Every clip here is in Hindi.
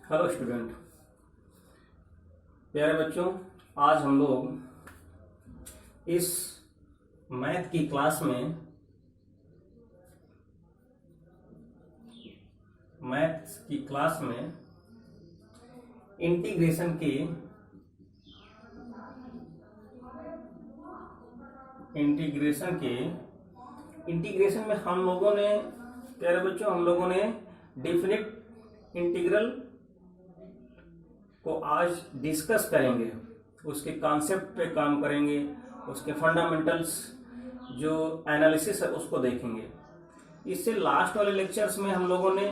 हेलो स्टूडेंट, प्यारे बच्चों। आज हम लोग इस मैथ की क्लास में इंटीग्रेशन के इंटीग्रेशन में हम लोगों ने डेफिनिट इंटीग्रल को आज डिस्कस करेंगे। उसके कॉन्सेप्ट पे काम करेंगे, उसके फंडामेंटल्स जो एनालिसिस है उसको देखेंगे। इससे लास्ट वाले लेक्चर्स में हम लोगों ने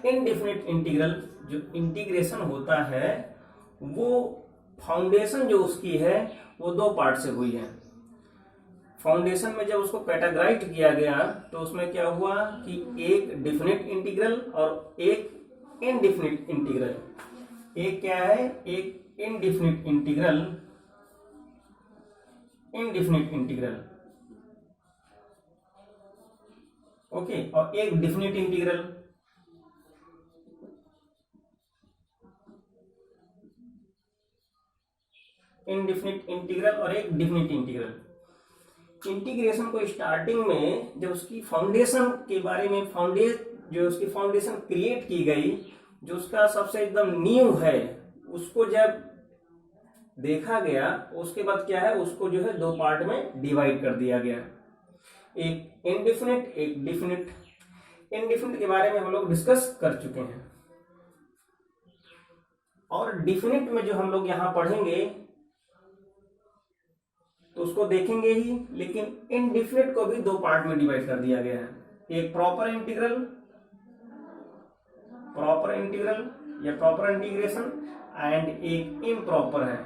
इनडेफिनिट इंटीग्रल जो इंटीग्रेशन होता है वो फाउंडेशन जो उसकी है वो दो पार्ट से हुई है। फाउंडेशन में जब उसको कैटेगराइज किया गया तो उसमें क्या हुआ कि एक डिफिनिट इंटीग्रल और एक इनडिफिनिट इंटीग्रल। एक क्या है? एक इनडिफिनिट इंटीग्रल ओके, और एक डिफिनिट इंटीग्रल। इनडिफिनिट इंटीग्रल और एक डिफिनिट इंटीग्रल। इंटीग्रेशन को स्टार्टिंग में जब उसकी फाउंडेशन के बारे में जो उसकी फाउंडेशन क्रिएट की गई, जो उसका सबसे एकदम नींव है, उसको जब देखा गया उसके बाद क्या है, उसको जो है दो पार्ट में डिवाइड कर दिया गया, एक इनडिफिनिट एक डिफिनिट। इनडिफिनिट के बारे में हम लोग डिस्कस कर चुके हैं और डिफिनिट में जो हम लोग यहां पढ़ेंगे तो उसको देखेंगे ही, लेकिन इनडिफिनिट को भी दो पार्ट में डिवाइड कर दिया गया है। एक प्रॉपर इंटीग्रल या प्रॉपर इंटीग्रेशन एंड एक इम्प्रॉपर है,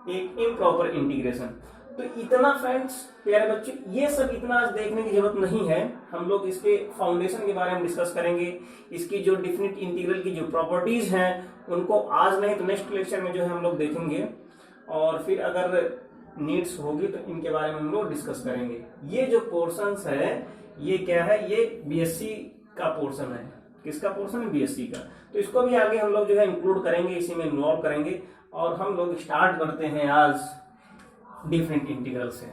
एक इम्प्रॉपर इंटीग्रेशन। तो इतना फ्रेंड्स, प्यारे बच्चों, ये सब इतना आज देखने की जरूरत नहीं है। हम लोग इसके फाउंडेशन के बारे में डिस्कस करेंगे, इसकी जो डिफिनिट इंटीग्रल की जो प्रॉपर्टीज हैं उनको आज नहीं तो नेक्स्ट लेक्चर में जो है हम लोग देखेंगे, और फिर अगर नीड्स होगी तो इनके बारे में हम लोग डिस्कस करेंगे। ये जो पोर्शंस है ये क्या है? ये बीएससी का पोर्शन है। किसका पोर्शन है? बीएससी का। तो इसको भी आगे हम लोग जो है इंक्लूड करेंगे, इसी में इन्वॉल्व करेंगे। और हम लोग स्टार्ट करते हैं आज डिफिनिट इंटीग्रल से।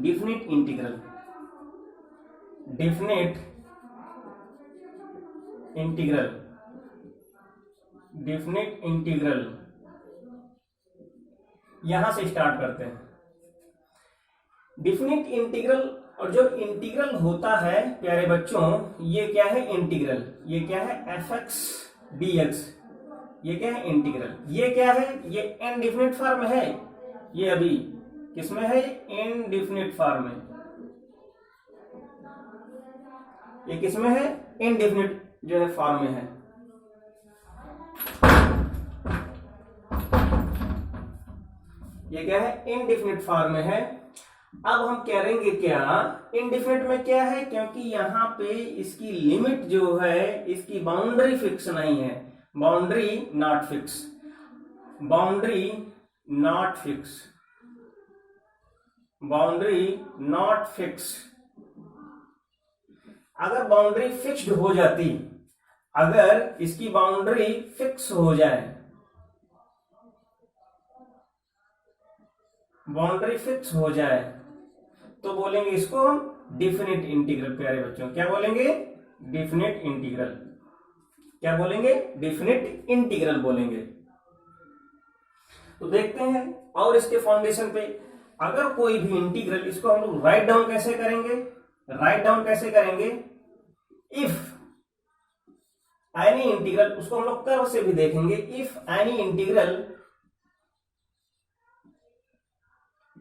डिफिनिट इंटीग्रल यहां से स्टार्ट करते हैं। डिफिनिट इंटीग्रल, और जो इंटीग्रल होता है प्यारे बच्चों, ये क्या है? इंटीग्रल। ये क्या है? fx dx। ये क्या है? इंटीग्रल। ये क्या है? ये इनडिफिनिट फॉर्म है। ये अभी किसमें है? इनडिफिनिट फॉर्म में। ये किसमें है? इनडिफिनिट जो है फॉर्म में है। ये क्या है? इनडिफिनिट फॉर्म में है। अब हम करेंगे क्या? इनडिफिनिट में क्या है? क्योंकि यहां पे इसकी लिमिट जो है, इसकी बाउंड्री फिक्स नहीं है। Boundary not fix. अगर बाउंड्री फिक्स्ड हो जाती, अगर इसकी बाउंड्री फिक्स हो जाए, बाउंड्री फिक्स हो जाए, तो बोलेंगे इसको हम डिफिनिट इंटीग्रल। प्यारे बच्चों, क्या बोलेंगे? Definite integral. क्या बोलेंगे? डिफिनिट इंटीग्रल बोलेंगे। तो देखते हैं, और इसके फाउंडेशन पे अगर कोई भी इंटीग्रल, इसको हम लोग राइट डाउन कैसे करेंगे? इफ एनी इंटीग्रल, उसको हम लोग कर्व से भी देखेंगे। इफ एनी इंटीग्रल,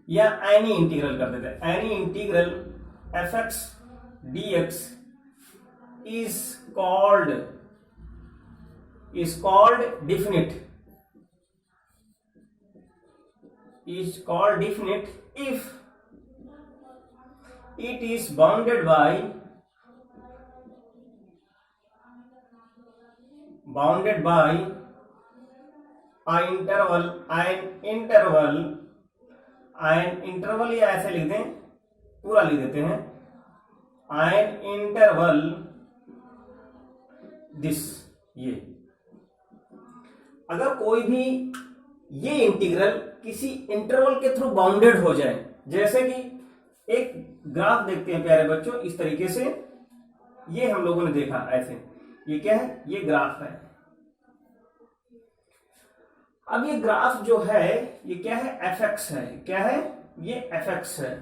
या एनी इंटीग्रल कर देते हैं। Any integral fx dx is called definite if it is bounded by an interval, या ऐसे लिख दें, पूरा लिख देते हैं, an interval दिस, ये अगर कोई भी ये इंटीग्रल किसी इंटरवल के थ्रू बाउंडेड हो जाए, जैसे कि एक ग्राफ देखते हैं प्यारे बच्चों इस तरीके से, ये हम लोगों ने देखा ऐसे, ये क्या है, ये ग्राफ है। अब ये ग्राफ जो है ये क्या है, fx है, क्या है, ये fx है।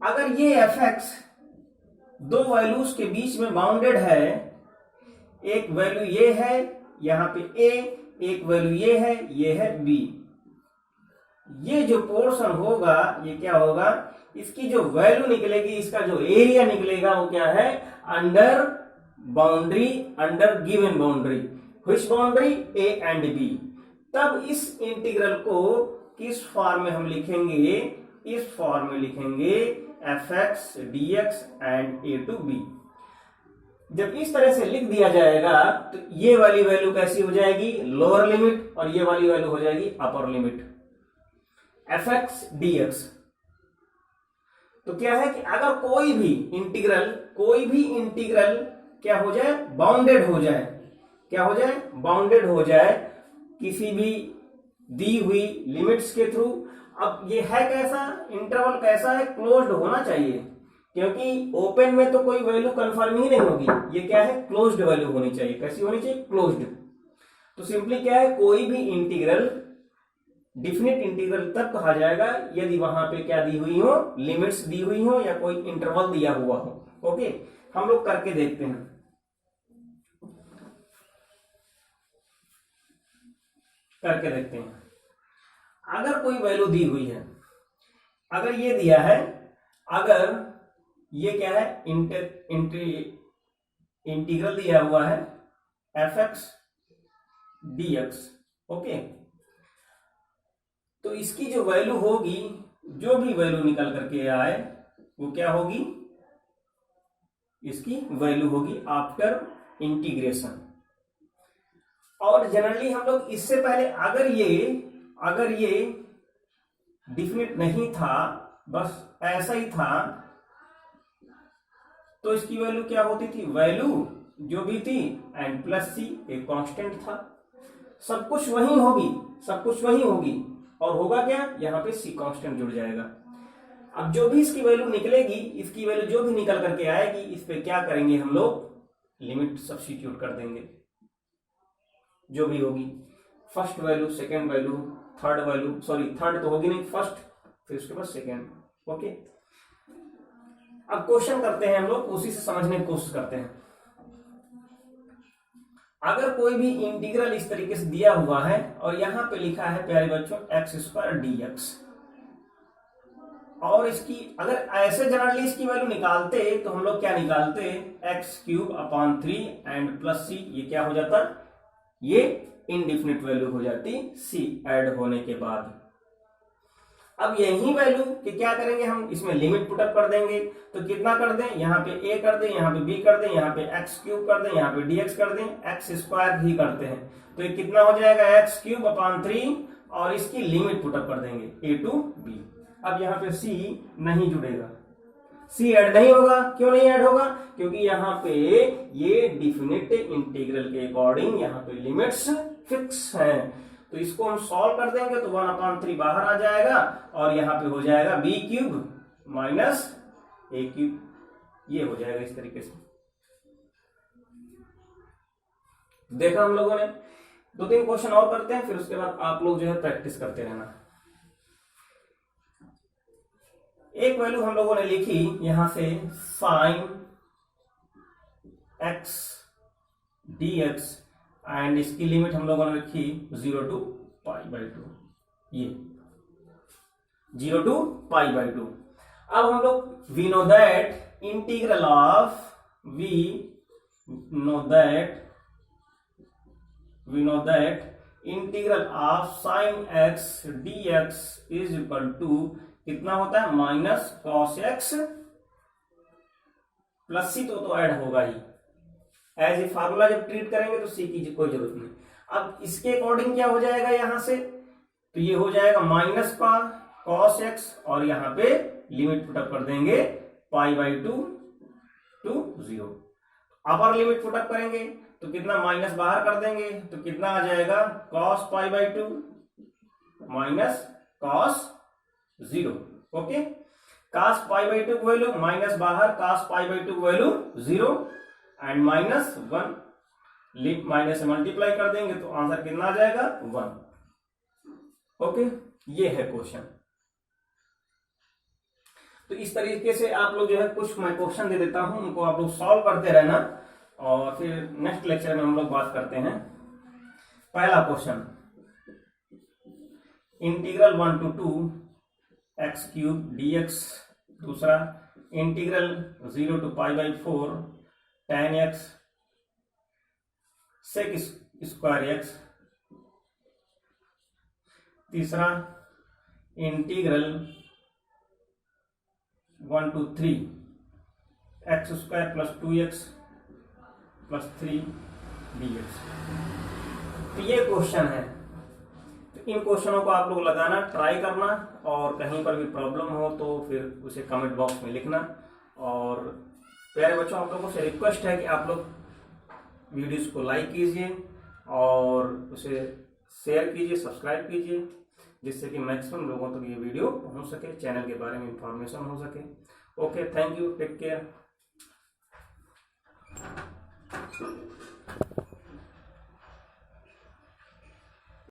अगर ये fx दो वैल्यूज के बीच में बाउंडेड है, एक वैल्यू ये है यहां पे a, एक वैल्यू ये है b, ये जो पोर्शन होगा ये क्या होगा, इसकी जो वैल्यू निकलेगी, इसका जो एरिया निकलेगा वो क्या है, under boundary, under given boundary, which boundary, a and b। तब इस इंटीग्रल को किस फॉर्म में हम लिखेंगे, इस फॉर्म में लिखेंगे fx dx and a to b। जब इस तरह से लिख दिया जाएगा तो ये वाली वैल्यू कैसी हो जाएगी, लोअर लिमिट, और ये वाली वैल्यू हो जाएगी अपर लिमिट fx dx। तो क्या है कि अगर कोई भी इंटीग्रल क्या हो जाए, बाउंडेड हो जाए, क्या हो जाए, बाउंडेड हो जाए किसी भी दी हुई लिमिट्स के थ्रू। अब ये है कैसा इंटरवल, कैसा है, क्लोज्ड होना चाहिए, क्योंकि ओपन में तो कोई वैल्यू कंफर्म ही नहीं होगी, ये क्या है, क्लोज्ड वैल्यू होनी चाहिए। कैसी होनी चाहिए, क्लोज्ड। तो सिंपली क्या है, कोई भी इंटीग्रल डिफिनिट इंटीग्रल तब कहा जाएगा यदि वहां पे क्या दी हुई हो, लिमिट्स दी हुई हो या कोई इंटरवल दिया हुआ हो। ओके, हम लोग करके देखते हैं। अगर कोई वैल्यू दी हुई है, अगर ये दिया है, अगर ये क्या है, इंटीग्रल दिया हुआ है fx dx, ओके, तो इसकी जो वैल्यू होगी, जो भी वैल्यू निकल करके आए वो क्या होगी, इसकी वैल्यू होगी आफ्टर इंटीग्रेशन। और जनरली हम लोग इससे पहले अगर ये डिफिनिट नहीं था, बस ऐसा ही था, तो इसकी वैल्यू क्या होती थी, वैल्यू जो भी थी एंड प्लस सी, एक कांस्टेंट था, सब कुछ वही होगी, और होगा क्या, यहां पे सी कांस्टेंट जुड़ जाएगा। अब जो भी इसकी वैल्यू निकलेगी, इसकी वैल्यू जो भी निकल करके आएगी, इस पे क्या करेंगे हम लोग, लिमिट सब्स्टिट्यूट कर देंगे, जो भी होगी, first value, second value, third value, sorry third तो होगी नहीं, फर्स्ट, फिर उसके बाद सेकेंड। ओके, अब क्वेश्चन करते हैं हम लोग, उसी से समझने की कोशिश करते हैं। अगर कोई भी इंटीग्रल इस तरीके से दिया हुआ है और यहां पे लिखा है प्यारे बच्चों x² dx, और इसकी अगर ऐसे जनरली इसकी वैल्यू निकालते तो हम लोग क्या निकालते, x³ एंड प्लस सी, ये क्या हो जाता, ये इनडिफिनिट वैल्यू हो जाती सी ऐड होने के बाद। अब यही वैल्यू कि क्या करेंगे, हम इसमें लिमिट पुटअप कर देंगे, तो कितना कर दें, यहाँ पे a कर दें, यहाँ पे b कर दें, यहाँ पे x³ कर दें, यहाँ पे dx कर दें, x² भी करते हैं, तो ये कितना हो जाएगा, x³ और इसकी लिमिट पुटअप कर देंगे a to b। अब यहाँ पे c नहीं जुड़ेगा, c ऐड नहीं होगा, क्यों नहीं ऐड होगा, क्योंकि यहाँ पे ये डिफिनिट इंटीग्रल के अकॉर्डिंग यहाँ पे लिमिट्स फिक्स हैं। तो इसको हम सॉल्व कर देंगे तो 1/3 बाहर आ जाएगा, और यहाँ पे हो जाएगा b³ माइनस a³, ये हो जाएगा इस तरीके से। देखा हम लोगों ने, 2-3 क्वेश्चन और करते हैं, फिर उसके बाद आप लोग जो है प्रैक्टिस करते रहना। एक वैल्यू हम लोगों ने लिखी यहां से sin x dx, एंड इसकी लिमिट हम लोगों ने रखी 0 to π/2, ये 0 to π/2। अब हम लोग we know that integral of sin x dx is equal to कितना होता है, माइनस cos x प्लस सी, तो ऐड होगा ही, एज ए फार्मूला जब ट्रीट करेंगे तो सी की कोई जरूरत नहीं। अब इसके अकॉर्डिंग क्या हो जाएगा यहां से, तो ये हो जाएगा माइनस का cos x, और यहां पे लिमिट पुटअप कर देंगे π/2 to 0। अपर लिमिट पुटअप करेंगे तो कितना माइनस बाहर कर देंगे तो कितना आ जाएगा cos pi by 2 minus cos 0। Okay, cos pi by 2 value minus बाहर, cos pi by 2 value 0 and minus 1 lip minus से मल्टीप्लाई कर देंगे तो आंसर कितना आ जाएगा 1। ओके, ये है क्वेश्चन। तो इस तरीके से आप लोग जो है कुछ मैं क्वेश्चन दे देता हूं, उनको आप लोग सॉल्व करते रहना और फिर नेक्स्ट लेक्चर में हम लोग बात करते हैं। पहला question, integral 1 to 2 x cube dx। दूसरा, integral 0 to pi by 4 tan x sec square x। तीसरा, integral 1 to 3 x square plus 2x plus 3 dx। तो ये क्वेश्चन है। तो इन क्वेश्चनों को आप लोग लगाना, ट्राई करना, और कहीं पर भी प्रॉब्लम हो तो फिर उसे कमेंट बॉक्स में लिखना। और प्यारे बच्चों, आप लोगों से रिक्वेस्ट है कि आप लोग वीडियोस को लाइक कीजिए और उसे शेयर कीजिए, सब्सक्राइब कीजिए, जिससे कि मैक्सिमम लोगों तक ये वीडियो पहुंच सके, चैनल के बारे में इंफॉर्मेशन हो सके। Okay, thank you, take care.